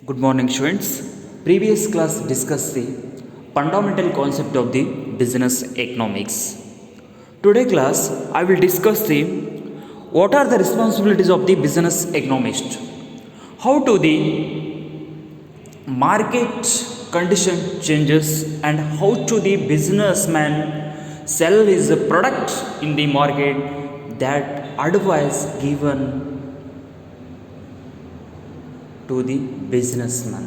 Good morning, students. Previous class discussed the fundamental concept of the business economics. Today class, I will discuss the what are the responsibilities of the business economist, how to the market condition changes, and how to the businessman sell his product in the market. That advice given to the businessman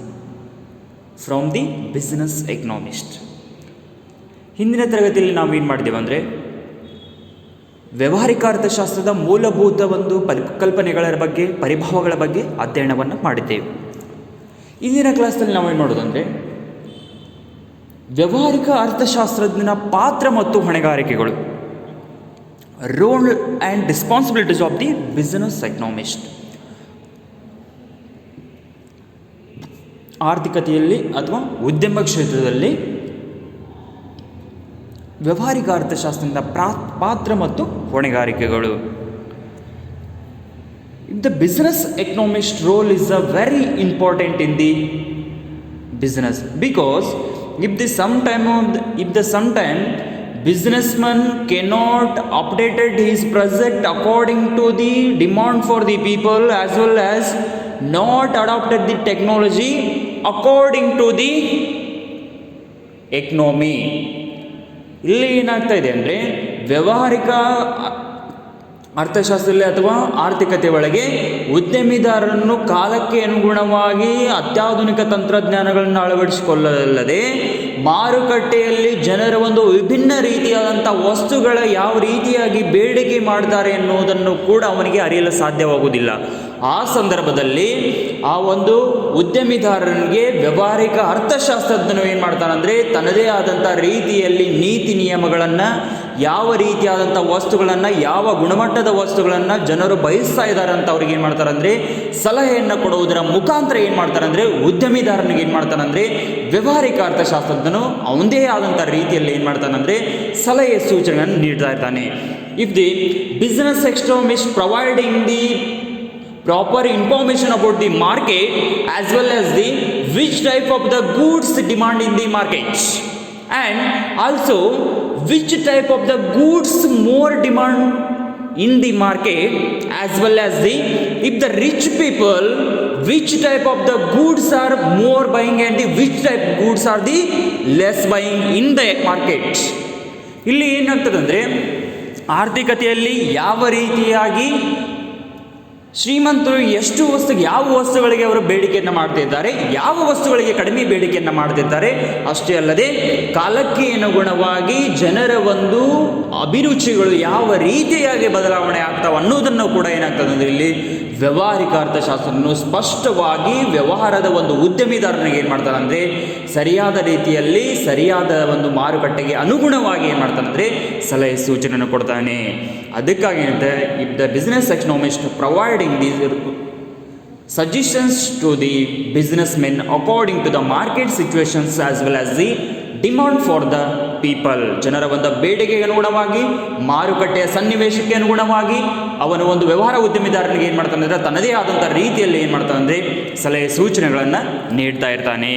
from the business economist. ಹಿಂದಿನ ತರಗತಿಯಲ್ಲಿ ನಾವು ಏನು ಮಾಡಿದ್ದೇವೆ ಅಂದರೆ ವ್ಯಾವಹಾರಿಕ ಅರ್ಥಶಾಸ್ತ್ರದ ಮೂಲಭೂತ ಒಂದು ಪರಿಕಲ್ಪನೆಗಳ ಬಗ್ಗೆ, ಪರಿಭಾವಗಳ ಬಗ್ಗೆ ಅಧ್ಯಯನವನ್ನು ಮಾಡಿದ್ದೇವೆ. ಇಂದಿನ ಕ್ಲಾಸ್ನಲ್ಲಿ ನಾವು ಏನು ಮಾಡೋದಂದರೆ ವ್ಯಾವಹಾರಿಕ ಅರ್ಥಶಾಸ್ತ್ರಜ್ಞನ ಪಾತ್ರ ಮತ್ತು ಹೊಣೆಗಾರಿಕೆಗಳು, roll and responsibilities of the business economist. ಆರ್ಥಿಕತೆಯಲ್ಲಿ ಅಥವಾ ಉದ್ಯಮ ಕ್ಷೇತ್ರದಲ್ಲಿ ವ್ಯಾವಹಾರಿಕ ಅರ್ಥಶಾಸ್ತ್ರದ ಪಾತ್ರ ಮತ್ತು ಹೊಣೆಗಾರಿಕೆಗಳು. The business economist role is a very important in the business because if the sometime businessman cannot updated his project according to the demand for the people, as well as not adopted the technology according to the economy. ಇಲ್ಲಿ ಏನಾಗ್ತಾ ಇದೆ ಅಂದರೆ ವ್ಯಾವಹಾರಿಕ ಅರ್ಥಶಾಸ್ತ್ರದಲ್ಲಿ ಅಥವಾ ಆರ್ಥಿಕತೆ ಒಳಗೆ ಉದ್ಯಮಿದಾರರನ್ನು ಕಾಲಕ್ಕೆ ಅನುಗುಣವಾಗಿ ಅತ್ಯಾಧುನಿಕ ತಂತ್ರಜ್ಞಾನಗಳನ್ನು ಅಳವಡಿಸಿಕೊಳ್ಳಲಲ್ಲದೆ ಮಾರುಕಟ್ಟೆಯಲ್ಲಿ ಜನರ ಒಂದು ವಿಭಿನ್ನ ರೀತಿಯಾದಂಥ ವಸ್ತುಗಳ ಯಾವ ರೀತಿಯಾಗಿ ಬೇಡಿಕೆ ಮಾಡ್ತಾರೆ ಎನ್ನುವುದನ್ನು ಕೂಡ ಅವನಿಗೆ ಅರಿಯಲು ಸಾಧ್ಯವಾಗುವುದಿಲ್ಲ. ಆ ಸಂದರ್ಭದಲ್ಲಿ ಆ ಒಂದು ಉದ್ಯಮಿದಾರನಿಗೆ ವ್ಯಾವಹಾರಿಕ ಅರ್ಥಶಾಸ್ತ್ರಜ್ಞನು ಏನು ಮಾಡ್ತಾನಂದರೆ ತನ್ನದೇ ಆದಂಥ ರೀತಿಯಲ್ಲಿ ನೀತಿ ನಿಯಮಗಳನ್ನು, ಯಾವ ರೀತಿಯಾದಂಥ ವಸ್ತುಗಳನ್ನು, ಯಾವ ಗುಣಮಟ್ಟದ ವಸ್ತುಗಳನ್ನು ಜನರು ಬಯಸ್ತಾ ಇದ್ದಾರೆ ಅಂತ ಅವ್ರಿಗೆ ಏನು ಮಾಡ್ತಾರಂದರೆ ಸಲಹೆಯನ್ನು ಕೊಡುವುದರ ಮುಖಾಂತರ ಏನು ಮಾಡ್ತಾರಂದರೆ ಉದ್ಯಮಿದಾರನಿಗೆ ಏನು ಮಾಡ್ತಾನಂದರೆ ವ್ಯಾವಹಾರಿಕ ಅರ್ಥಶಾಸ್ತ್ರಜ್ಞನು ಅವನದೇ ಆದಂಥ ರೀತಿಯಲ್ಲಿ ಏನು ಮಾಡ್ತಾನಂದರೆ ಸಲಹೆ ಸೂಚನೆಗಳನ್ನು ನೀಡ್ತಾ ಇರ್ತಾನೆ. If the business economist providing the proper information about the market, as well as the which type of the goods demand in the market, and also which type of the goods more demand in the market, as well as the if the rich people which type of the goods are more buying and the which type goods are the less buying in the market. ಇಲ್ಲಿ ಏನಾಗ್ತದೆ ಅಂದರೆ ಆರ್ಥಿಕತೆಯಲ್ಲಿ ಯಾವ ರೀತಿಯಾಗಿ ಶ್ರೀಮಂತರು ಎಷ್ಟು ಯಾವ ವಸ್ತುಗಳಿಗೆ ಅವರು ಬೇಡಿಕೆಯನ್ನು ಮಾಡ್ತಿದ್ದಾರೆ, ಯಾವ ವಸ್ತುಗಳಿಗೆ ಕಡಿಮೆ ಬೇಡಿಕೆಯನ್ನು ಮಾಡ್ತಿದ್ದಾರೆ, ಅಷ್ಟೇ ಅಲ್ಲದೆ ಕಾಲಕ್ಕೆ ಅನುಗುಣವಾಗಿ ಜನರ ಒಂದು ಅಭಿರುಚಿಗಳು ಯಾವ ರೀತಿಯಾಗಿ ಬದಲಾವಣೆ ಆಗ್ತಾವೆ ಅನ್ನೋದನ್ನು ಕೂಡ ಏನಾಗ್ತದೆ ಅಂದರೆ ಇಲ್ಲಿ ವ್ಯಾವಹಾರಿಕ ಅರ್ಥಶಾಸ್ತ್ರವನ್ನು ಸ್ಪಷ್ಟವಾಗಿ ವ್ಯವಹಾರದ ಒಂದು ಉದ್ಯಮಿದಾರನಿಗೆ ಏನು ಮಾಡ್ತಾನೆ ಅಂದರೆ ಸರಿಯಾದ ರೀತಿಯಲ್ಲಿ ಸರಿಯಾದ ಒಂದು ಮಾರುಕಟ್ಟೆಗೆ ಅನುಗುಣವಾಗಿ ಏನು ಮಾಡ್ತಾನೆ ಅಂದರೆ ಸಲಹೆ ಸೂಚನೆಯನ್ನು ಕೊಡ್ತಾನೆ. ಅದಕ್ಕಾಗಿ ಏನಂತೆ if the business economist providing these suggestions to the businessmen according to the market situations as well as the demand for the people, ಜನರ ಒಂದು ಬೇಡಿಕೆಗೆ ಅನುಗುಣವಾಗಿ, ಮಾರುಕಟ್ಟೆಯ ಸನ್ನಿವೇಶಕ್ಕೆ ಅನುಗುಣವಾಗಿ ಅವನು ಒಂದು ವ್ಯವಹಾರ ಉದ್ಯಮಿದಾರನಿಗೆ ಏನು ಮಾಡ್ತಾನೆ ಅಂದರೆ ತನ್ನದೇ ಆದಂಥ ರೀತಿಯಲ್ಲಿ ಏನು ಮಾಡ್ತಾನೆ ಅಂದರೆ ಸಲಹೆ ಸೂಚನೆಗಳನ್ನು ನೀಡ್ತಾ ಇರ್ತಾನೆ.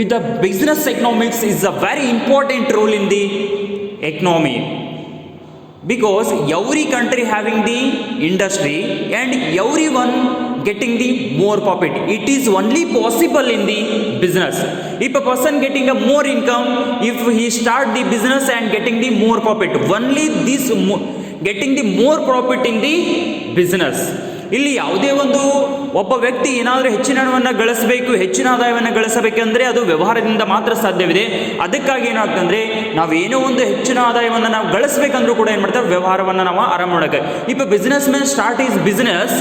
If the business economics is a very important role in the economy because every country having the industry and everyone getting the more profit. It is only possible in the business. If a person getting a more income, if he start the business and getting the more profit, only this getting the more profit in the business. ಇಲ್ಲಿ ಯಾವುದೇ ಒಂದು ಒಬ್ಬ ವ್ಯಕ್ತಿ ಏನಾದರೂ ಹೆಚ್ಚಿನ ಹಣವನ್ನು ಗಳಿಸಬೇಕು, ಹೆಚ್ಚಿನ ಆದಾಯವನ್ನು ಗಳಿಸಬೇಕೆಂದರೆ ಅದು ವ್ಯವಹಾರದಿಂದ ಮಾತ್ರ ಸಾಧ್ಯವಿದೆ. ಅದಕ್ಕಾಗಿ ಏನಾಗ್ತಂದರೆ ನಾವೇನೋ ಒಂದು ಹೆಚ್ಚಿನ ಆದಾಯವನ್ನು ನಾವು ಗಳಿಸಬೇಕಂದ್ರೂ ಕೂಡ ಏನು ಮಾಡ್ತೇವೆ, ವ್ಯವಹಾರವನ್ನು ನಾವು ಆರಂಭ ಮಾಡೋಕ್ಕೆ. If business man start is business,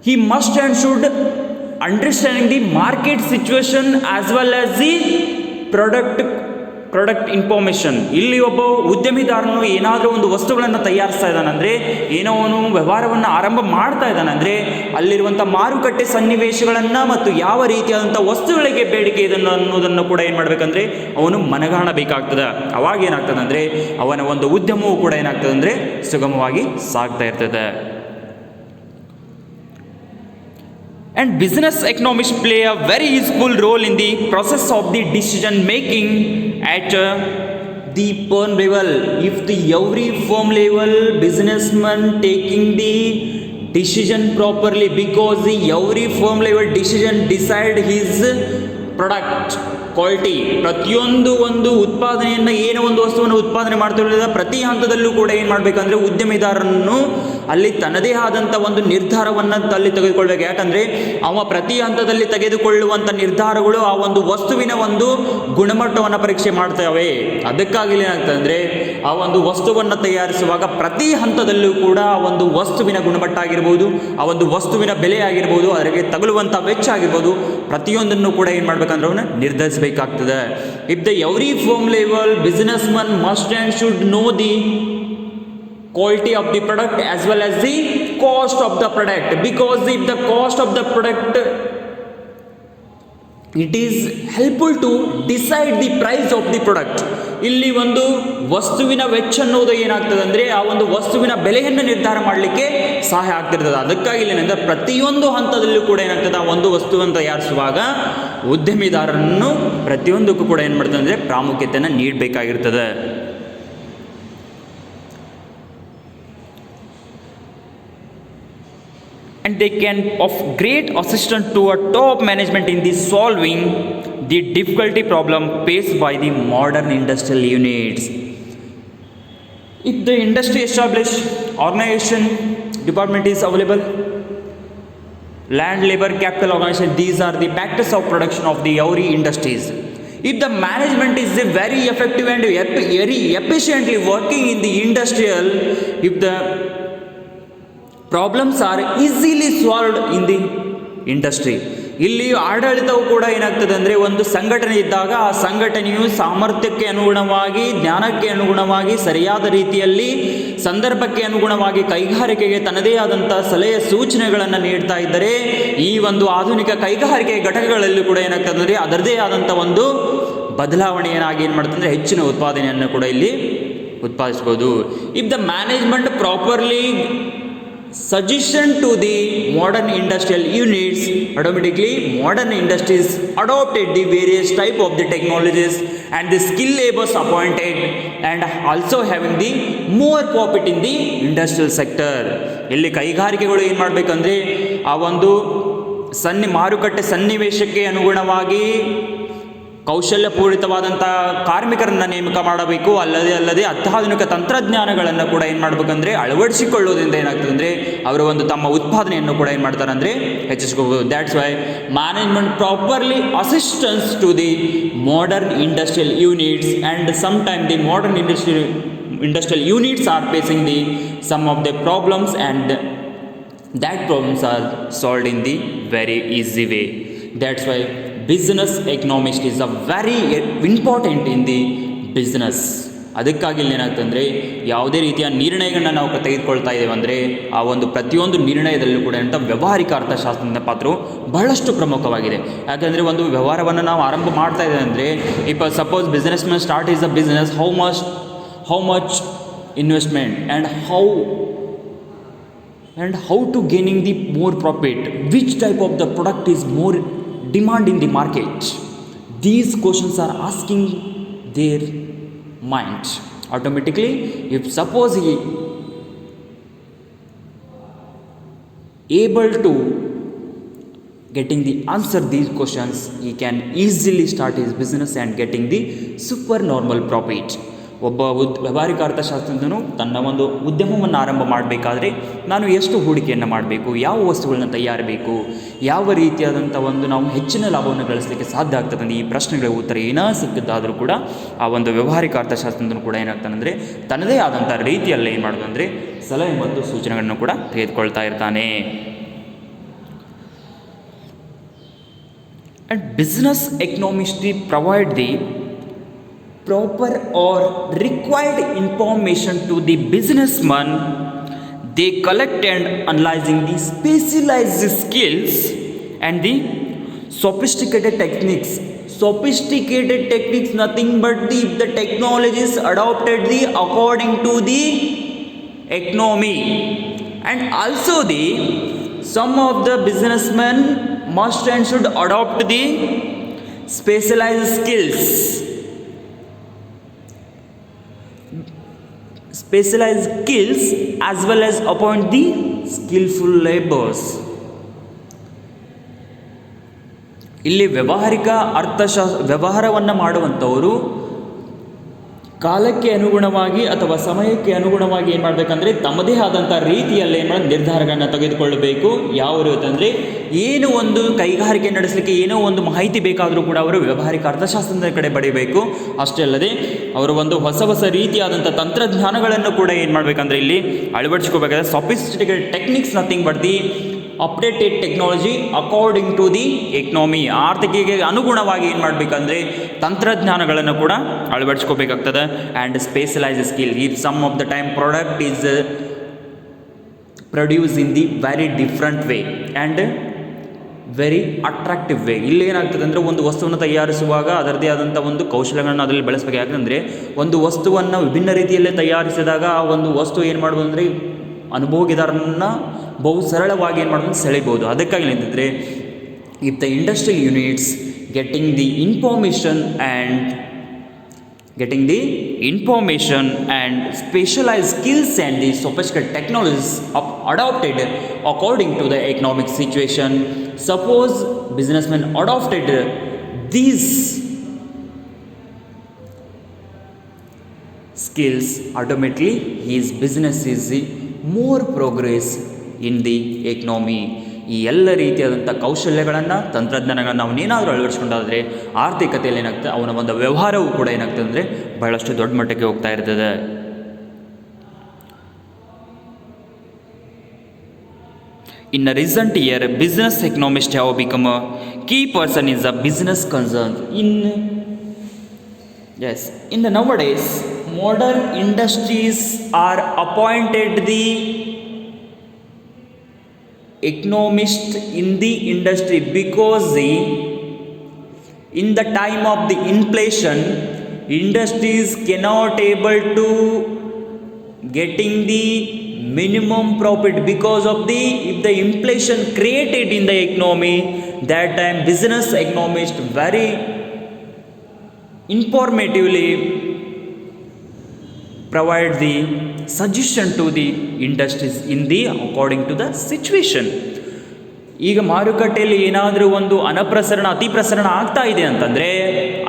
he must and should understanding the market situation as well as the product information. ಇಲ್ಲಿ ಒಬ್ಬ ಉದ್ಯಮಿದಾರನು ಏನಾದರೂ ಒಂದು ವಸ್ತುಗಳನ್ನು ತಯಾರಿಸ್ತಾ ಇದ್ದಾನಂದರೆ, ಏನೋ ಅವನು ವ್ಯವಹಾರವನ್ನು ಆರಂಭ ಮಾಡ್ತಾ ಇದ್ದಾನಂದರೆ ಅಲ್ಲಿರುವಂಥ ಮಾರುಕಟ್ಟೆ ಸನ್ನಿವೇಶಗಳನ್ನು ಮತ್ತು ಯಾವ ರೀತಿಯಾದಂಥ ವಸ್ತುಗಳಿಗೆ ಬೇಡಿಕೆ ಇದನ್ನು ಅನ್ನೋದನ್ನು ಕೂಡ ಏನು ಮಾಡಬೇಕಂದ್ರೆ ಅವನು ಮನಗಾಣಬೇಕಾಗ್ತದೆ. ಅವಾಗ ಏನಾಗ್ತದೆ ಅಂದರೆ ಅವನ ಒಂದು ಉದ್ಯಮವು ಕೂಡ ಏನಾಗ್ತದೆ ಅಂದರೆ ಸುಗಮವಾಗಿ ಸಾಗ್ತಾ ಇರ್ತದೆ. And business economists play a very useful role in the process of the decision making at the firm level. If the every firm level businessman taking the decision properly, because the every firm level decision decide his product quality, ಪ್ರತಿಯೊಂದು ಒಂದು ಉತ್ಪಾದನೆಯನ್ನು ಏನೋ ಒಂದು ವಸ್ತುವನ್ನು ಉತ್ಪಾದನೆ ಮಾಡ್ತಿರೋದ್ರಿಂದ ಪ್ರತಿ ಹಂತದಲ್ಲೂ ಕೂಡ ಏನು ಮಾಡಬೇಕಂದ್ರೆ ಉದ್ಯಮಿದಾರನು ಅಲ್ಲಿ ತನ್ನದೇ ಆದಂಥ ಒಂದು ನಿರ್ಧಾರವನ್ನು ಅಲ್ಲಿ ತೆಗೆದುಕೊಳ್ಬೇಕು. ಯಾಕಂದರೆ ಅವ ಪ್ರತಿ ಹಂತದಲ್ಲಿ ತೆಗೆದುಕೊಳ್ಳುವಂಥ ನಿರ್ಧಾರಗಳು ಆ ಒಂದು ವಸ್ತುವಿನ ಒಂದು ಗುಣಮಟ್ಟವನ್ನು ಪರೀಕ್ಷೆ ಮಾಡ್ತವೆ. ಅದಕ್ಕಾಗಿ ಏನಾಗ್ತದೆ ಆ ಒಂದು ವಸ್ತುವನ್ನು ತಯಾರಿಸುವಾಗ ಪ್ರತಿ ಹಂತದಲ್ಲೂ ಕೂಡ ಆ ಒಂದು ವಸ್ತುವಿನ ಗುಣಮಟ್ಟ ಆಗಿರ್ಬೋದು, ಆ ಒಂದು ವಸ್ತುವಿನ ಬೆಲೆ ಆಗಿರ್ಬೋದು, ಅದಕ್ಕೆ ತಗಲುವಂಥ ವೆಚ್ಚ ಆಗಿರ್ಬೋದು, ಪ್ರತಿಯೊಂದನ್ನು ಕೂಡ ಏನು ಮಾಡಬೇಕಂದ್ರೆ ಅವನ್ನ ನಿರ್ಧರಿಸಬೇಕಾಗ್ತದೆ. If the every firm level businessman must and should know the quality of the product as well as the cost of the product, because if the cost of the product, it is helpful to decide the price of the product. ಇಲ್ಲಿ ಒಂದು ವಸ್ತುವಿನ ವೆಚ್ಚ ಅನ್ನೋದು ಏನಾಗ್ತದೆ ಅಂದರೆ ಆ ಒಂದು ವಸ್ತುವಿನ ಬೆಲೆಯನ್ನು ನಿರ್ಧಾರ ಮಾಡಲಿಕ್ಕೆ ಸಹಾಯ ಆಗ್ತಿರ್ತದೆ. ಅದಕ್ಕಾಗಿ ಏನಂದ್ರೆ ಪ್ರತಿಯೊಂದು ಹಂತದಲ್ಲೂ ಕೂಡ ಏನಾಗ್ತದೆ ಆ ಒಂದು ವಸ್ತುವನ್ನು ತಯಾರಿಸುವಾಗ ಉದ್ಯಮಿದಾರರನ್ನು ಪ್ರತಿಯೊಂದಕ್ಕೂ ಕೂಡ ಏನು ಮಾಡ್ತದೆ ಅಂದರೆ ಪ್ರಾಮುಖ್ಯತೆಯನ್ನು ನೀಡಬೇಕಾಗಿರ್ತದೆ. And they can of great assistance to a top management in the solving the difficulty problem faced by the modern industrial units. If the industry established organization department is available, land, labor, capital organization, these are the factors of production of the every industries. If the management is very effective and very efficiently working in the industrial, if the problems R easily solved in the industry. ಇಲ್ಲಿ ಆಡಳಿತವು ಕೂಡ ಏನಾಗ್ತದೆ ಅಂದರೆ ಒಂದು ಸಂಘಟನೆ ಇದ್ದಾಗ ಆ ಸಂಘಟನೆಯು ಸಾಮರ್ಥ್ಯಕ್ಕೆ ಅನುಗುಣವಾಗಿ, ಜ್ಞಾನಕ್ಕೆ ಅನುಗುಣವಾಗಿ, ಸರಿಯಾದ ರೀತಿಯಲ್ಲಿ ಸಂದರ್ಭಕ್ಕೆ ಅನುಗುಣವಾಗಿ ಕೈಗಾರಿಕೆಗೆ ತನ್ನದೇ ಆದಂಥ ಸಲಹೆ ಸೂಚನೆಗಳನ್ನು ನೀಡ್ತಾ ಇದ್ದರೆ ಈ ಒಂದು ಆಧುನಿಕ ಕೈಗಾರಿಕೆ ಘಟಕಗಳಲ್ಲಿ ಕೂಡ ಏನಾಗ್ತದೆ ಅಂದರೆ ಅದರದೇ ಆದಂಥ ಒಂದು ಬದಲಾವಣೆಯನ್ನಾಗಿ ಏನು ಮಾಡ್ತಂದರೆ ಹೆಚ್ಚಿನ ಉತ್ಪಾದನೆಯನ್ನು ಕೂಡ ಇಲ್ಲಿ ಉತ್ಪಾದಿಸ್ಬೋದು. If the management properly suggestion to the modern industrial units, automatically modern industries adopted the various type of the technologies and the skill labors appointed and also having the more profit in the industrial sector. ಇಲ್ಲಿ ಕೈಗಾರಿಕೆಗಳು ಏನು ಮಾಡಬೇಕಂದ್ರೆ ಆ ಒಂದು ಮಾರುಕಟ್ಟೆ ಸನ್ನಿವೇಶಕ್ಕೆ ಅನುಗುಣವಾಗಿ ಕೌಶಲ್ಯಪೂರಿತವಾದಂಥ ಕಾರ್ಮಿಕರನ್ನು ನೇಮಕ ಮಾಡಬೇಕು. ಅಲ್ಲದೆ ಅತ್ಯಾಧುನಿಕ ತಂತ್ರಜ್ಞಾನಗಳನ್ನು ಕೂಡ ಏನು ಮಾಡಬೇಕಂದ್ರೆ ಅಳವಡಿಸಿಕೊಳ್ಳೋದ್ರಿಂದ ಏನಾಗ್ತದೆ ಅಂದರೆ ಅವರು ಒಂದು ತಮ್ಮ ಉತ್ಪಾದನೆಯನ್ನು ಕೂಡ ಏನು ಮಾಡ್ತಾರೆ ಅಂದರೆ ಹೆಚ್ಚಿಸ್ಕೋಬೋದು. That's why management properly assistance to the modern industrial units and some time the modern industrial units are facing the some of the problems and that problems are solved in the very easy way. That's why business economist is a very important in the business. ಅದಕ್ಕಾಗಿ ಇಲ್ಲಿ ಏನಾಗ್ತಂದರೆ ಯಾವುದೇ ರೀತಿಯ ನಿರ್ಣಯಗಳನ್ನ ನಾವು ತೆಗೆದುಕೊಳ್ತಾ ಇದ್ದೇವೆ ಅಂದರೆ ಆ ಒಂದು ಪ್ರತಿಯೊಂದು ನಿರ್ಣಯದಲ್ಲೂ ಕೂಡ ಅಂತ ವ್ಯಾವಹಾರಿಕ ಅರ್ಥಶಾಸ್ತ್ರದ ಪಾತ್ರವು ಬಹಳಷ್ಟು ಪ್ರಮುಖವಾಗಿದೆ. ಯಾಕಂದರೆ ಒಂದು ವ್ಯವಹಾರವನ್ನು ನಾವು ಆರಂಭ ಮಾಡ್ತಾ ಇದ್ದೇವೆ ಅಂದರೆ if suppose business man start is a business, how much investment and how to gaining the more profit, which type of the product is more demand in the market. These questions are asking their mind automatically. If suppose he able to getting the answer these questions, he can easily start his business and getting the super normal profit. ಒಬ್ಬ ವ್ಯಾವಹಾರಿಕ ಅರ್ಥಶಾಸ್ತ್ರಜ್ಞನು ತನ್ನ ಒಂದು ಉದ್ಯಮವನ್ನು ಆರಂಭ ಮಾಡಬೇಕಾದ್ರೆ ನಾನು ಎಷ್ಟು ಹೂಡಿಕೆಯನ್ನು ಮಾಡಬೇಕು, ಯಾವ ವಸ್ತುಗಳನ್ನ ತಯಾರಬೇಕು, ಯಾವ ರೀತಿಯಾದಂಥ ಒಂದು ನಾವು ಹೆಚ್ಚಿನ ಲಾಭವನ್ನು ಗಳಿಸಲಿಕ್ಕೆ ಸಾಧ್ಯ ಆಗ್ತದೆ, ಈ ಪ್ರಶ್ನೆಗಳಿಗೆ ಉತ್ತರ ಏನೋ ಸಿಕ್ಕಿದ್ದಾದರೂ ಕೂಡ ಆ ಒಂದು ವ್ಯಾವಹಾರಿಕ ಅರ್ಥಶಾಸ್ತ್ರಜ್ಞನು ಕೂಡ ಏನಾಗ್ತಾನಂದರೆ ತನ್ನದೇ ಆದಂಥ ರೀತಿಯಲ್ಲಿ ಏನು ಮಾಡೋದಂದರೆ ಸಲಹೆ ಮತ್ತು ಸೂಚನೆಗಳನ್ನು ಕೂಡ ತೆಗೆದುಕೊಳ್ತಾ ಇರ್ತಾನೆ. And business economist provide the proper or required information to the businessman. They collect and analyzing the specialized skills and the sophisticated techniques. Nothing but the technologies adopted according to the economy, and also the some of the businessmen must and should adopt the specialized skills. Specialized skills as well as appoint the skillful laborers. ಇಲ್ಲಿ ವ್ಯಾವಹಾರಿಕ ವ್ಯವಹಾರವನ್ನು ಮಾಡುವಂಥವರು ಕಾಲಕ್ಕೆ ಅನುಗುಣವಾಗಿ ಅಥವಾ ಸಮಯಕ್ಕೆ ಅನುಗುಣವಾಗಿ ಏನು ಮಾಡಬೇಕಂದ್ರೆ ತಮ್ಮದೇ ಆದಂಥ ರೀತಿಯಲ್ಲಿ ಏನು ಮಾಡೋದು ನಿರ್ಧಾರಗಳನ್ನು ತೆಗೆದುಕೊಳ್ಳಬೇಕು. ಯಾವ ರೀತಿ ಅಂದರೆ ಏನು ಒಂದು ಕೈಗಾರಿಕೆ ನಡೆಸಲಿಕ್ಕೆ ಏನೋ ಒಂದು ಮಾಹಿತಿ ಬೇಕಾದರೂ ಕೂಡ ಅವರು ವ್ಯಾವಹಾರಿಕ ಅರ್ಥಶಾಸ್ತ್ರದ ಕಡೆ ಬಡಿಬೇಕು. ಅಷ್ಟೇ ಅಲ್ಲದೆ ಅವರು ಒಂದು ಹೊಸ ರೀತಿಯಾದಂಥ ತಂತ್ರಜ್ಞಾನಗಳನ್ನು ಕೂಡ ಏನು ಮಾಡಬೇಕಂದ್ರೆ ಇಲ್ಲಿ ಅಳವಡಿಸ್ಕೋಬೇಕಾದ್ರೆ sophisticated techniques nothing but the updated technology according to the economy. ಆರ್ಥಿಕತೆಗೆ ಅನುಗುಣವಾಗಿ ಏನು ಮಾಡಬೇಕಂದ್ರೆ ತಂತ್ರಜ್ಞಾನಗಳನ್ನು ಕೂಡ ಅಳವಡಿಸ್ಕೋಬೇಕಾಗ್ತದೆ. And specialise skill if some of the time product is produce in the very different way and very attractive way. ಇಲ್ಲಿ ಏನಾಗ್ತದೆ ಅಂದರೆ ಒಂದು ವಸ್ತುವನ್ನು ತಯಾರಿಸುವಾಗ ಅದರದೇ ಆದಂಥ ಒಂದು ಕೌಶಲ್ಯಗಳನ್ನು ಅದರಲ್ಲಿ ಬೆಳೆಸಬೇಕು. ಯಾಕಂದರೆ ಒಂದು ವಸ್ತುವನ್ನು ವಿಭಿನ್ನ ರೀತಿಯಲ್ಲೇ ತಯಾರಿಸಿದಾಗ ಆ ಒಂದು ವಸ್ತು ಏನು ಮಾಡ್ಬೋದು ಅಂದರೆ ಅನುಭೋಗಿದಾರರನ್ನು ಬಹು ಸರಳವಾಗಿ ಏನು ಮಾಡೋದು ಸೆಳೆಬೋದು. ಅದಕ್ಕಾಗಿ ಏನಂತಂದರೆ if the industrial units getting the information and specialise skills and the sophisticated technologies adopted according to the economic situation. Suppose businessmen adopted these skills, automatically his business is more progress in the economy. ಈ ಎಲ್ಲ ರೀತಿಯಾದಂಥ ಕೌಶಲ್ಯಗಳನ್ನು ತಂತ್ರಜ್ಞಾನಗಳನ್ನು ಅವನೇನಾದರೂ ಅಳವಡಿಸ್ಕೊಂಡಾದರೆ ಆರ್ಥಿಕತೆಯಲ್ಲಿ ಏನಾಗ್ತದೆ ಅವನ ಒಂದು ವ್ಯವಹಾರವೂ ಕೂಡ ಏನಾಗ್ತದೆ ಅಂದರೆ ಬಹಳಷ್ಟು ದೊಡ್ಡ ಮಟ್ಟಕ್ಕೆ ಹೋಗ್ತಾ ಇರ್ತದೆ. In a recent year, business economists have become a key person in the business concern. In the nowadays, modern industries are appointed the economist in the industry because in the time of the inflation, industries cannot able to getting the minimum profit because of if the inflation created in the economy, that time business economists very informatively provide the suggestion to the industries in the according to the situation. ಈಗ ಮಾರುಕಟ್ಟೆಯಲ್ಲಿ ಏನಾದರೂ ಒಂದು ಅತಿ ಪ್ರಸರಣ ಆಗ್ತಾ ಇದೆ ಅಂತಂದರೆ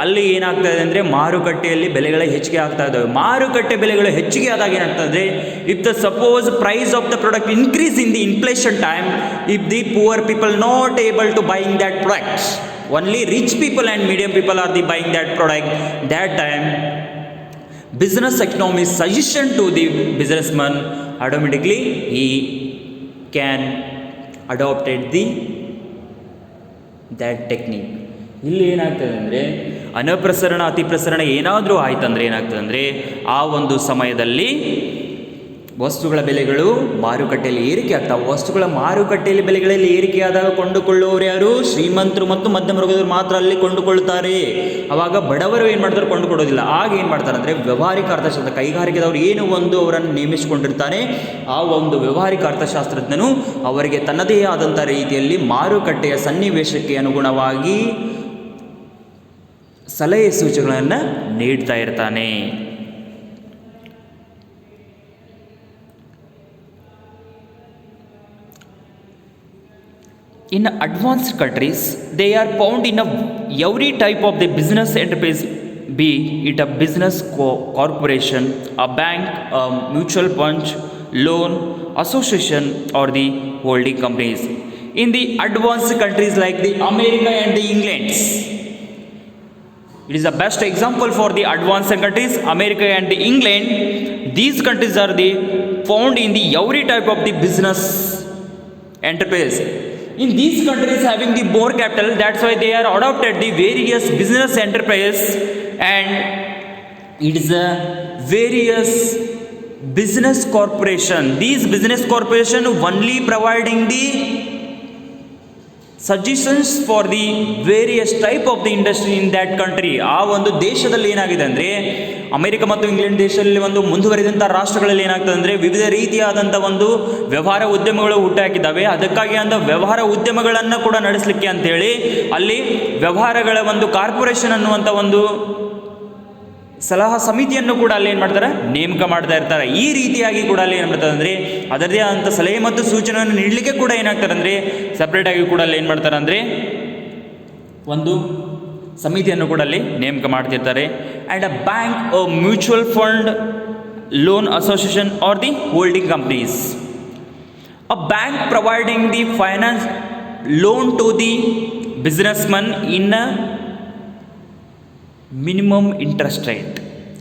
ಅಲ್ಲಿ ಏನಾಗ್ತಾ ಇದೆ ಅಂದರೆ ಮಾರುಕಟ್ಟೆಯಲ್ಲಿ ಬೆಲೆಗಳ ಹೆಚ್ಚಿಗೆ ಆಗ್ತಾ ಇದ್ದಾವೆ. ಮಾರುಕಟ್ಟೆ ಬೆಲೆಗಳು ಹೆಚ್ಚಿಗೆ ಆದಾಗ ಏನಾಗ್ತದೆ, if the suppose price of the product increase in the inflation time, if the poor people not able to buying that product, only rich people and medium people are the buying that product, that time business economy suggestion to the businessman, automatically he can adopted that technique. ಇಲ್ಲಿ ಏನಾಗ್ತದೆ ಅಂದರೆ ಅತಿ ಪ್ರಸರಣ ಏನಾದರೂ ಆಯ್ತಂದರೆ ಏನಾಗ್ತದೆ ಅಂದರೆ ಆ ಒಂದು ಸಮಯದಲ್ಲಿ ವಸ್ತುಗಳ ಬೆಲೆಗಳು ಮಾರುಕಟ್ಟೆಯಲ್ಲಿ ಏರಿಕೆ ಆಗ್ತಾವೆ. ವಸ್ತುಗಳ ಮಾರುಕಟ್ಟೆಯಲ್ಲಿ ಬೆಲೆಗಳಲ್ಲಿ ಏರಿಕೆಯಾದಾಗ ಕೊಂಡುಕೊಳ್ಳುವವರು ಯಾರು? ಶ್ರೀಮಂತರು ಮತ್ತು ಮಧ್ಯಮ ವರ್ಗದವರು ಮಾತ್ರ ಅಲ್ಲಿ ಕೊಂಡುಕೊಳ್ಳುತ್ತಾರೆ. ಆವಾಗ ಬಡವರು ಏನು ಮಾಡ್ತಾರೆ? ಕೊಂಡುಕೊಡೋದಿಲ್ಲ. ಆಗ ಏನು ಮಾಡ್ತಾರೆ ಅಂದರೆ ವ್ಯಾವಹಾರಿಕ ಅರ್ಥಶಾಸ್ತ್ರ ಕೈಗಾರಿಕೆದವರು ಏನು ಒಂದು ಅವರನ್ನು ನೇಮಿಸಿಕೊಂಡಿರ್ತಾನೆ, ಆ ಒಂದು ವ್ಯಾವಹಾರಿಕ ಅರ್ಥಶಾಸ್ತ್ರಜ್ಞನು ಅವರಿಗೆ ತನ್ನದೇ ಆದಂಥ ರೀತಿಯಲ್ಲಿ ಮಾರುಕಟ್ಟೆಯ ಸನ್ನಿವೇಶಕ್ಕೆ ಅನುಗುಣವಾಗಿ ಸಲಹೆ ಸೂಚನೆಗಳನ್ನು ನೀಡ್ತಾ ಇರ್ತಾನೆ. In advanced countries, they are found in every type of the business enterprise, be it a business corporation, a bank, a mutual fund, loan association, or the holding companies. In the advanced countries like the America and the England, it is the best example for the advanced countries, America and the England. These countries are found in the every type of the business enterprise. In these countries having the more capital, that's why they are adopted the various business enterprise, and it is a various business corporation. These business corporation only providing the suggestions for the various type of the industry in that country. ಆ ಒಂದು ದೇಶದಲ್ಲಿ ಏನಾಗಿದೆ ಅಂದರೆ, America ಮತ್ತು England ದೇಶದಲ್ಲಿ ಒಂದು ಮುಂದುವರಿದಂಥ ರಾಷ್ಟ್ರಗಳಲ್ಲಿ ಏನಾಗ್ತದೆ ಅಂದರೆ, ವಿವಿಧ ರೀತಿಯಾದಂಥ ಒಂದು ವ್ಯವಹಾರ ಉದ್ಯಮಗಳು ಹುಟ್ಟಾಕಿದ್ದಾವೆ. ಅದಕ್ಕಾಗಿ ಅಂತ ವ್ಯವಹಾರ ಉದ್ಯಮಗಳನ್ನು ಕೂಡ ನಡೆಸಲಿಕ್ಕೆ ಅಂತೇಳಿ ಅಲ್ಲಿ ವ್ಯವಹಾರಗಳ ಒಂದು ಕಾರ್ಪೊರೇಷನ್ ಅನ್ನುವಂಥ ಒಂದು ಸಲಹಾ ಸಮಿತಿಯನ್ನು ಕೂಡ ಅಲ್ಲಿ ಏನು ಮಾಡ್ತಾರೆ, ನೇಮಕ ಮಾಡ್ತಾ ಇರ್ತಾರೆ. ಈ ರೀತಿಯಾಗಿ ಕೂಡ ಅಲ್ಲಿ ಏನು ಮಾಡ್ತಾರೆ ಅಂದರೆ, ಅದರದೇ ಆದಂಥ ಸಲಹೆ ಮತ್ತು ಸೂಚನೆಯನ್ನು ನೀಡಲಿಕ್ಕೆ ಕೂಡ ಏನಾಗ್ತಾರೆ ಅಂದರೆ, ಸಪ್ರೇಟಾಗಿ ಕೂಡ ಅಲ್ಲಿ ಏನು ಮಾಡ್ತಾರೆ ಅಂದರೆ ಒಂದು ಸಮಿತಿಯನ್ನು ಕೂಡ ಅಲ್ಲಿ ನೇಮಕ ಮಾಡ್ತಿರ್ತಾರೆ. And a bank, a mutual fund, loan association or the holding companies. A bank providing the finance loan to the businessman in a minimum interest rate.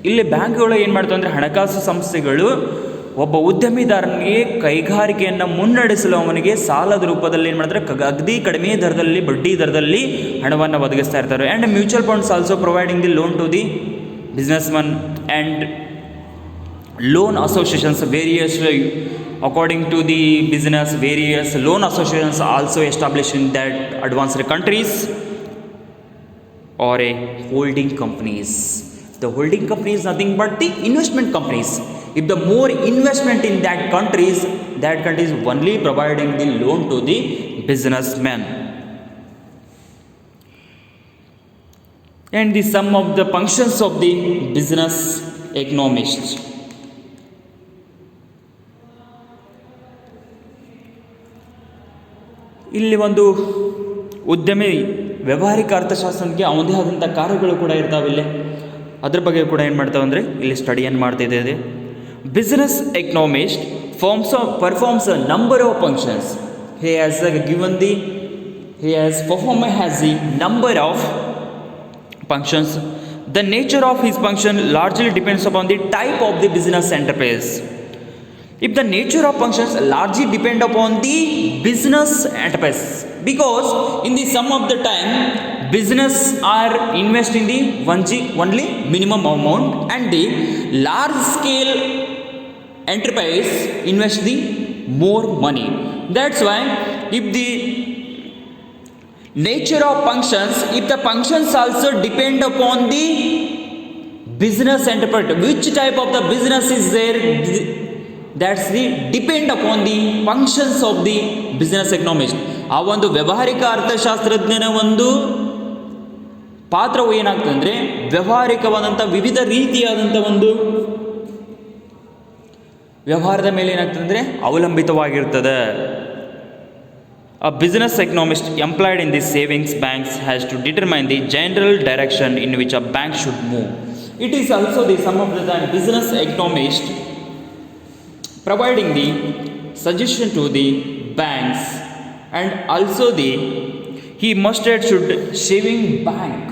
ಇಲ್ಲಿ ಬ್ಯಾಂಕ್ಗಳು ಏನು ಮಾಡ್ತವೆ ಅಂದರೆ, ಹಣಕಾಸು ಸಂಸ್ಥೆಗಳು ಒಬ್ಬ ಉದ್ಯಮಿದಾರನಿಗೆ ಕೈಗಾರಿಕೆಯನ್ನು ಮುನ್ನಡೆಸಲು ಅವನಿಗೆ ಸಾಲದ ರೂಪದಲ್ಲಿ ಏನು ಮಾಡ್ತಾರೆ, ಅಗದಿ ಕಡಿಮೆ ದರದಲ್ಲಿ, ಬಡ್ಡಿ ದರದಲ್ಲಿ ಹಣವನ್ನು ಒದಗಿಸ್ತಾ ಇರ್ತಾರೆ. And mutual funds also providing the loan to the businessman and loan associations various according to the business. Various loan associations also establish in that advanced countries or a holding companies. The holding company is nothing but the investment companies. If the more investment in that country is only providing the loan to the businessmen. And the sum of the functions of the business economist. ಇಲ್ಲಿ ಒಂದು ಉದ್ಯಮಿ ವ್ಯಾವಹಾರಿಕ ಅರ್ಥಶಾಸ್ತ್ರಕ್ಕೆ ಅವನದೇ ಆದಂಥ ಕಾರ್ಯಗಳು ಕೂಡ ಇರ್ತಾವೆ. ಇಲ್ಲಿ ಅದ್ರ ಬಗ್ಗೆ ಕೂಡ ಏನು ಮಾಡ್ತಾವೆ ಅಂದರೆ, ಇಲ್ಲಿ ಸ್ಟಡಿಯನ್ನು ಮಾಡ್ತಿದ್ದೇವೆ. Business economist performs a number of functions. He has the number of functions. The nature of his function largely depends upon the type of the business enterprise. If the nature of functions largely depend upon the business enterprise, because in the sum of the time business are invest in the only minimum amount, and the large scale enterprise invest the more money. That's why if the nature of functions, if the functions also depend upon the business enterprise, which type of the business is there, that's the depend upon the functions of the business economist. ಆ ಒಂದು ವ್ಯಾವಹಾರಿಕ ಅರ್ಥಶಾಸ್ತ್ರಜ್ಞನ ಒಂದು ಪಾತ್ರವು ಏನಾಗ್ತದೆ ಅಂದರೆ, ವ್ಯಾವಹಾರಿಕವಾದಂಥ ವಿವಿಧ ರೀತಿಯಾದಂಥ ಒಂದು ವ್ಯವಹಾರದ ಮೇಲೆ ಏನಾಗ್ತದೆ ಅಂದರೆ ಅವಲಂಬಿತವಾಗಿರ್ತದೆ. A business economist employed in the savings banks has to determine the general direction in which a bank should move. It is also the sum of the time business economist providing the suggestion to the banks, and also he should saving bank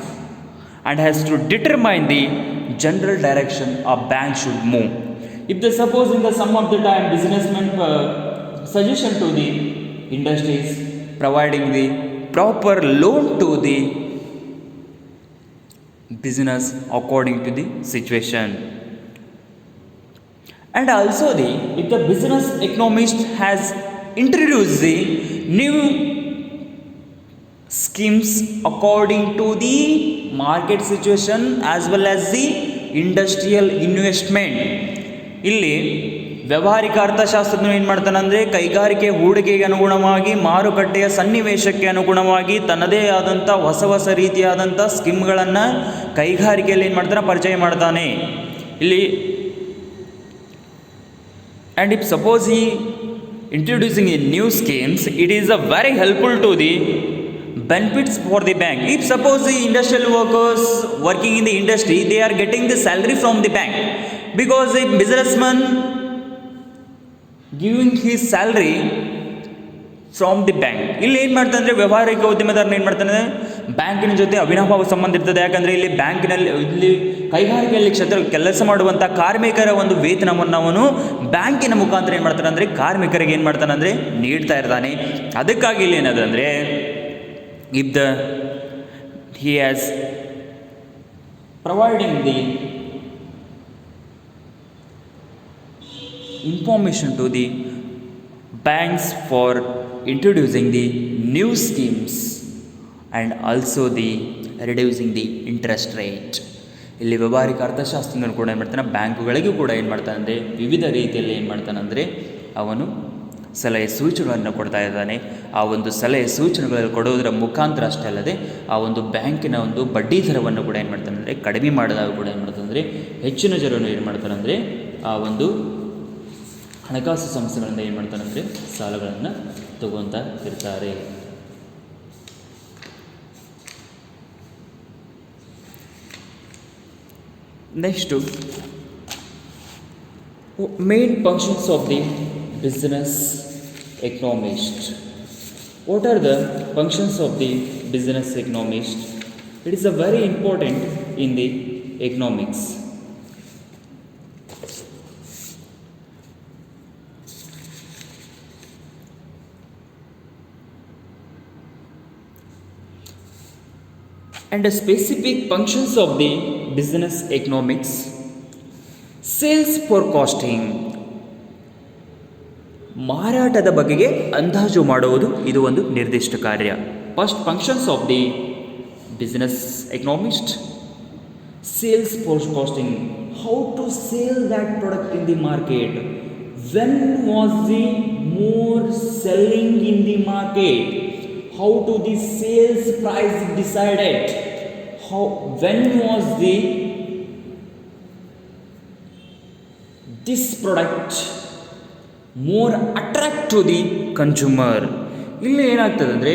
and has to determine the general direction a bank should move. If the suppose in the sum of the time businessman suggestion to the industries, providing the proper loan to the business according to the situation. And also if the business economist has introduced the new schemes according to the market situation as well as the industrial investment. ಇಲ್ಲಿ ವ್ಯಾವಹಾರಿಕ ಅರ್ಥಶಾಸ್ತ್ರಜ್ಞನು ಏನು ಮಾಡ್ತಾನೆ ಅಂದರೆ, ಕೈಗಾರಿಕೆ ಹೂಡಿಕೆಗೆ ಅನುಗುಣವಾಗಿ, ಮಾರುಕಟ್ಟೆಯ ಸನ್ನಿವೇಶಕ್ಕೆ ಅನುಗುಣವಾಗಿ ತನ್ನದೇ ಆದಂಥ ಹೊಸ ರೀತಿಯಾದಂಥ ಸ್ಕೀಮ್ಗಳನ್ನು ಕೈಗಾರಿಕೆಯಲ್ಲಿ ಏನು ಮಾಡ್ತಾನೆ, ಪರಿಚಯ ಮಾಡ್ತಾನೆ. ಇಲ್ಲಿ and if suppose he introducing a new schemes, it is a very helpful to the benefits for the bank. If suppose the industrial workers working in the industry, they are getting the salary from the bank, because a businessman giving his salary from the bank. ಇಲ್ಲಿ ಏನು ಮಾಡ್ತಾನೆ ಅಂದರೆ, ವ್ಯವಹಾರಿಕ ಉದ್ಯಮದಾರನ ಏನು ಮಾಡ್ತಾನೆ, ಬ್ಯಾಂಕಿನ ಜೊತೆ ಅವಿನಾಭಾವ ಸಂಬಂಧ ಇರ್ತದೆ. ಯಾಕಂದರೆ ಇಲ್ಲಿ ಇಲ್ಲಿ ಕೈಗಾರಿಕೆಯಲ್ಲಿ ಕೆಲಸ ಮಾಡುವಂಥ ಕಾರ್ಮಿಕರ ಒಂದು ವೇತನವನ್ನು ಅವನು ಬ್ಯಾಂಕಿನ ಮುಖಾಂತರ ಏನು ಮಾಡ್ತಾನೆ ಅಂದರೆ, ಕಾರ್ಮಿಕರಿಗೆ ಏನು ಮಾಡ್ತಾನೆ ಅಂದರೆ ನೀಡ್ತಾ ಇರ್ತಾನೆ. ಅದಕ್ಕಾಗಿ ಇಲ್ಲಿ ಏನದು ಅಂದರೆ, if he has providing the information to the banks for introducing the new schemes and also the reducing the interest rate. ಇಲ್ಲಿ ವ್ಯವಹಾರಿಕ ಅರ್ಥಶಾಸ್ತ್ರಜ್ಞರು ಕೂಡ ಏನು ಮಾಡ್ತಾನೆ, ಬ್ಯಾಂಕುಗಳಿಗೂ ಕೂಡ ಏನು ಮಾಡ್ತಾನೆ ಅಂದರೆ ವಿವಿಧ ರೀತಿಯಲ್ಲಿ ಏನು ಮಾಡ್ತಾನಂದರೆ ಅವನು ಸಲಹೆ ಸೂಚನೆಗಳನ್ನು ಕೊಡ್ತಾ ಇದ್ದಾನೆ. ಆ ಒಂದು ಸಲಹೆ ಸೂಚನೆಗಳನ್ನು ಕೊಡೋದರ ಮುಖಾಂತರ ಅಷ್ಟೇ ಅಲ್ಲದೆ ಆ ಒಂದು ಬ್ಯಾಂಕಿನ ಒಂದು ಬಡ್ಡಿ ದರವನ್ನು ಕೂಡ ಏನು ಮಾಡ್ತಾನೆ ಅಂದರೆ ಕಡಿಮೆ ಮಾಡಿದಾಗ ಕೂಡ ಏನು ಮಾಡ್ತಾನೆ ಅಂದರೆ ಹೆಚ್ಚಿನ ಜನರನ್ನು ಏನು ಮಾಡ್ತಾನೆ ಅಂದರೆ ಆ ಒಂದು ಹಣಕಾಸು ಸಂಸ್ಥೆಗಳಿಂದ ಏನು ಮಾಡ್ತಾನೆ ಅಂದರೆ ಸಾಲಗಳನ್ನು ತಗೊತಾ ಇರ್ತಾರೆ. Next main functions of the business economist. What are the functions of the business economist? It is a very important in the economics. And the specific functions of the business economics: sales forecasting, ಮಾರಾಟದ ಬಗೆಗೆ ಅಂದಾಜು ಮಾಡುವುದು ಇದು ಒಂದು ನಿರ್ದಿಷ್ಟ ಕಾರ್ಯ. First functions of the business economist: sales forecasting, how to sale that product in the market, when was the more selling in the market, how to the sales price decided, how when was the this product more attract to the consumer. ಇಲ್ಲಿ ಏನಾಗ್ತದೆ ಅಂದರೆ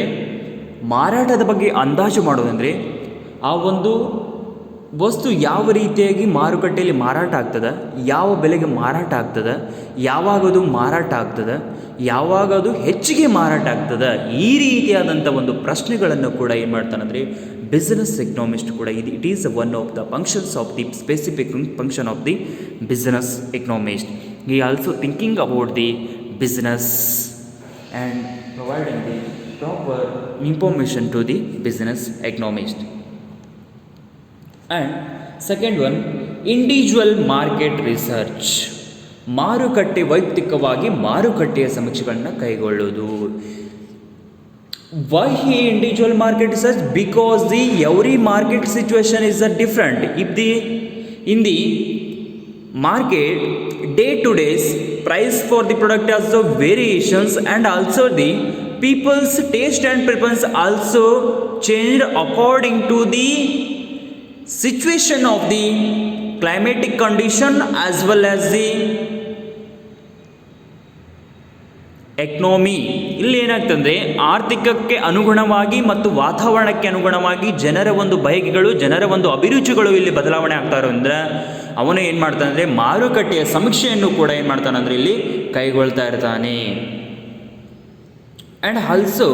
ಮಾರಾಟದ ಬಗ್ಗೆ ಅಂದಾಜು ಮಾಡೋದಂದರೆ ಆ ಒಂದು ವಸ್ತು ಯಾವ ರೀತಿಯಾಗಿ ಮಾರುಕಟ್ಟೆಯಲ್ಲಿ ಮಾರಾಟ ಆಗ್ತದೆ, ಯಾವ ಬೆಲೆಗೆ ಮಾರಾಟ ಆಗ್ತದೆ, ಯಾವಾಗ ಅದು ಮಾರಾಟ ಆಗ್ತದೆ, ಯಾವಾಗ ಅದು ಹೆಚ್ಚಿಗೆ ಮಾರಾಟ ಆಗ್ತದೆ, ಈ ರೀತಿಯಾದಂಥ ಒಂದು ಪ್ರಶ್ನೆಗಳನ್ನು ಕೂಡ ಏನು ಮಾಡ್ತಾನಂದರೆ ಬಿಸ್ನೆಸ್ ಎಕನಾಮಿಸ್ಟ್ ಕೂಡ it is one of the functions of the specific function of the business economist. He also thinking about the business and providing the proper information to the business economist. And second one, individual market research, ಮಾರುಕಟ್ಟೆ ವೈಯಕ್ತಿಕವಾಗಿ ಮಾರುಕಟ್ಟೆಯ ಸಮೀಕ್ಷೆಗಳನ್ನು ಕೈಗೊಳ್ಳುವುದು. Why he individual market research? Because the every market situation is different. If the in the market day to days price for the product also variations, and also the people's taste and preference also changed according to the situation of the climatic condition as well as the economy. ಇಲ್ಲಿ ಏನಾಗ್ತಂದರೆ ಆರ್ಥಿಕಕ್ಕೆ ಅನುಗುಣವಾಗಿ ಮತ್ತು ವಾತಾವರಣಕ್ಕೆ ಅನುಗುಣವಾಗಿ ಜನರ ಒಂದು ಬಯಕೆಗಳು, ಜನರ ಒಂದು ಅಭಿರುಚಿಗಳು ಇಲ್ಲಿ ಬದಲಾವಣೆ ಆಗ್ತಾ ಇರೋದ್ರಿಂದ ಅವನು ಏನು ಮಾಡ್ತಾನೆ ಅಂದರೆ ಮಾರುಕಟ್ಟೆಯ ಸಮೀಕ್ಷೆಯನ್ನು ಕೂಡ ಏನು ಮಾಡ್ತಾನೆ ಅಂದರೆ ಇಲ್ಲಿ ಕೈಗೊಳ್ತಾ ಇರ್ತಾನೆ. And also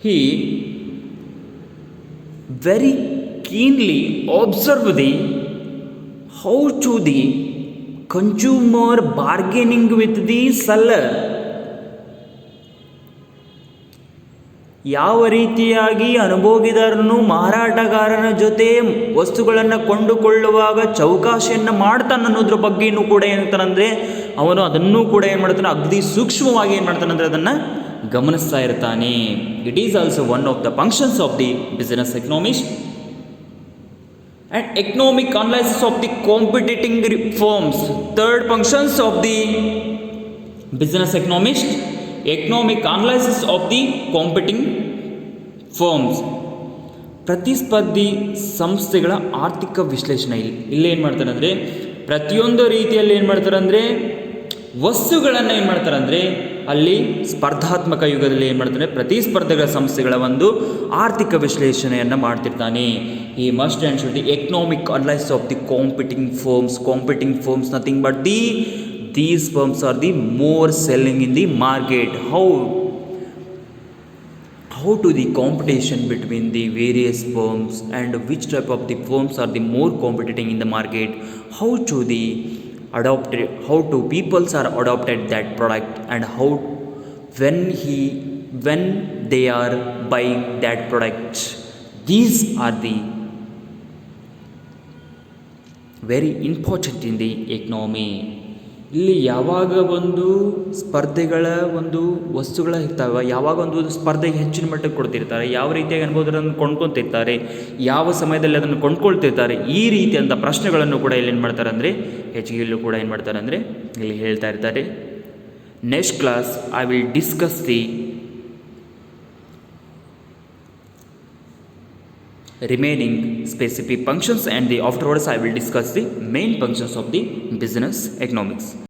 he very keenly observe the how to the consumer bargaining with the seller, ಯಾವ ರೀತಿಯಾಗಿ ಅನುಭೋಗಿದಾರನು ಮಾರಾಟಗಾರನ ಜೊತೆ ವಸ್ತುಗಳನ್ನು ಕೊಂಡುಕೊಳ್ಳುವಾಗ ಚೌಕಾಶಿಯನ್ನು ಮಾಡ್ತಾನೆ ಅನ್ನೋದ್ರ ಬಗ್ಗೆಯೂ ಕೂಡ ಏನಂತಾನಂದರೆ ಅವನು ಅದನ್ನೂ ಕೂಡ ಏನು ಮಾಡ್ತಾನೆ ಅಗದಿ ಸೂಕ್ಷ್ಮವಾಗಿ ಏನು ಮಾಡ್ತಾನೆ ಅಂದರೆ ಅದನ್ನು ಗಮನಿಸ್ತಾ ಇರ್ತಾನೆ. It is also one of the functions of the business economist. And economic analysis of the competing firms, third functions of the business economist, economic analysis of the competing firms, ಪ್ರತಿಸ್ಪರ್ಧಿ ಸಂಸ್ಥೆಗಳ ಆರ್ಥಿಕ ವಿಶ್ಲೇಷಣೆ. ಇಲ್ಲಿ ಏನು ಮಾಡ್ತಾರೆ ಅಂದರೆ ಪ್ರತಿಯೊಂದು ರೀತಿಯಲ್ಲಿ ಏನು ಮಾಡ್ತಾರೆ ಅಂದರೆ ವಸ್ತುಗಳನ್ನು ಏನು ಮಾಡ್ತಾರೆ ಅಂದರೆ ಅಲ್ಲಿ ಸ್ಪರ್ಧಾತ್ಮಕ ಯುಗದಲ್ಲಿ ಏನು ಮಾಡ್ತಾನೆ ಪ್ರತಿಸ್ಪರ್ಧೆಗಳ ಸಂಸ್ಥೆಗಳ ಒಂದು ಆರ್ಥಿಕ ವಿಶ್ಲೇಷಣೆಯನ್ನು ಮಾಡ್ತಿರ್ತಾನೆ. ಈ must and should the economic analysis of the competing firms nothing but these firms R the more selling in the market, how to the competition between the various firms and which type of the firms are the more competing in the market, how to peoples are adopted that product, and how when they are buying that product. These are the very important in the economy. ಇಲ್ಲಿ ಯಾವಾಗ ಒಂದು ಸ್ಪರ್ಧೆಗಳ ಒಂದು ವಸ್ತುಗಳ ಇರ್ತಾವೆ, ಯಾವಾಗ ಒಂದು ಸ್ಪರ್ಧೆಗೆ ಹೆಚ್ಚಿನ ಮಟ್ಟಕ್ಕೆ ಕೊಡ್ತಿರ್ತಾರೆ, ಯಾವ ರೀತಿಯಾಗಿ ಅನ್ಬೋದು ಅದನ್ನು ಕೊಂಡ್ಕೊತಿರ್ತಾರೆ, ಯಾವ ಸಮಯದಲ್ಲಿ ಅದನ್ನು ಕೊಂಡ್ಕೊಳ್ತಿರ್ತಾರೆ, ಈ ರೀತಿಯಂಥ ಪ್ರಶ್ನೆಗಳನ್ನು ಕೂಡ ಇಲ್ಲಿ ಏನು ಮಾಡ್ತಾರೆ ಅಂದರೆ ಹೆಚ್ಚಿಗೆ ಇಲ್ಲೂ ಕೂಡ ಏನು ಮಾಡ್ತಾರೆ ಅಂದರೆ ಇಲ್ಲಿ ಹೇಳ್ತಾ ಇರ್ತಾರೆ. Next class I will discuss the remaining specific functions and afterwards I will discuss the main functions of the business economics.